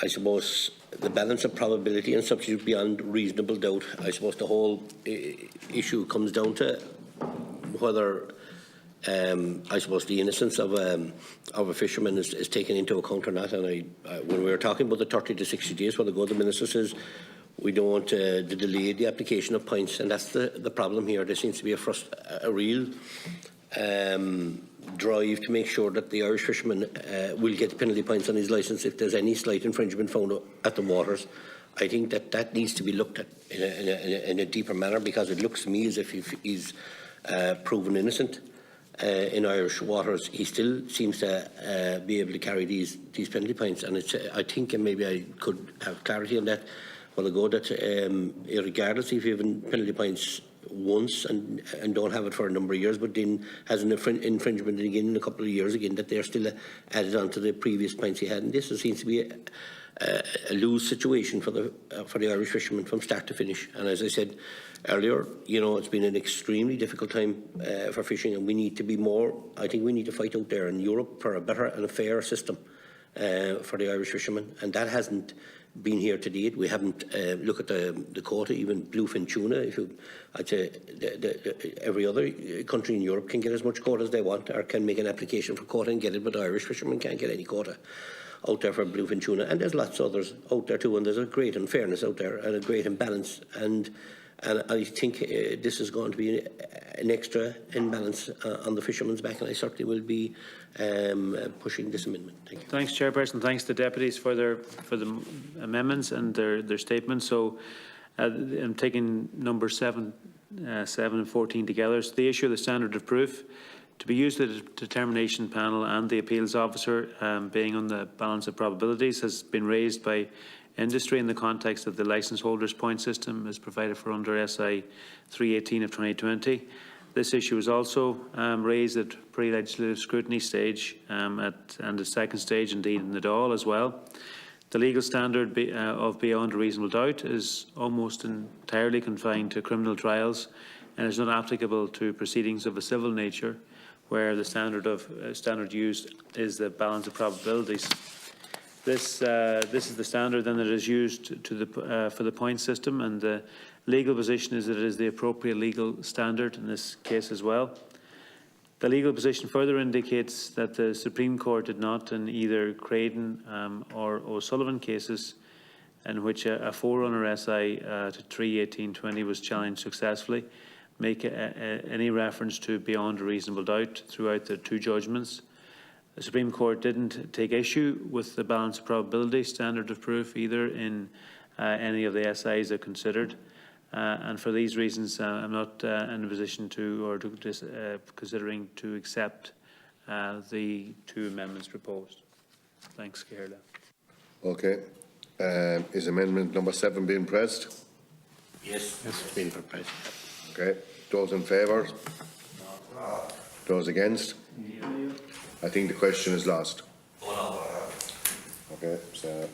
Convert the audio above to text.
I suppose the balance of probability and substitute beyond reasonable doubt. I suppose the whole issue comes down to whether I suppose the innocence of a fisherman is taken into account or not. And when we were talking about the 30 to 60 days, what the Minister says, we don't want to delay the application of points, and that's the problem here. There seems to be a real drive to make sure that the Irish fisherman will get penalty points on his licence if there's any slight infringement found at the waters. I think that needs to be looked at in a deeper manner, because it looks to me as if he's proven innocent in Irish waters, he still seems to be able to carry these penalty points. And I think, and maybe I could have clarity on that while ago, that regardless if you have penalty points once and don't have it for a number of years, but then has an infringement again in a couple of years again, that they're still added on to the previous points he had. And this seems to be a lose situation for the Irish fishermen from start to finish. And as I said earlier, it's been an extremely difficult time for fishing, and we need to be more. I think we need to fight out there in Europe for a better and a fairer system for the Irish fishermen, and that hasn't been here to date. We haven't looked at the quota, even bluefin tuna. I'd say every other country in Europe can get as much quota as they want, or can make an application for quota and get it, but the Irish fishermen can't get any quota out there for bluefin tuna. And there's lots of others out there too, and there's a great unfairness out there and a great imbalance. And I think this is going to be an extra imbalance on the fishermen's back, and I certainly will be pushing this amendment. Thank you. Thanks, Chairperson. Thanks to deputies for the amendments and their statements. So I'm taking number 7 and 14 together. So the issue of the standard of proof to be used by the determination panel and the appeals officer, being on the balance of probabilities, has been raised by industry in the context of the licence holders point system as provided for under SI 318 of 2020. This issue was also raised at pre-legislative scrutiny stage and the second stage, indeed, in the Dáil as well. The legal standard of beyond a reasonable doubt is almost entirely confined to criminal trials and is not applicable to proceedings of a civil nature, where the standard used is the balance of probabilities. This is the standard then that is used for the point system, and the legal position is that it is the appropriate legal standard in this case as well. The legal position further indicates that the Supreme Court did not, in either Craden or O'Sullivan cases, in which a forerunner SI to 31820 was challenged successfully, make any reference to beyond a reasonable doubt throughout the two judgments. The Supreme Court didn't take issue with the balance of probability standard of proof either in any of the SIs that considered, and for these reasons I'm not in a position considering to accept the two amendments proposed. Thanks, Caherla. Okay. Is amendment number 7 being pressed? Yes, it's been pressed. Okay. Those in favour? Those against? I think the question is lost. Okay, so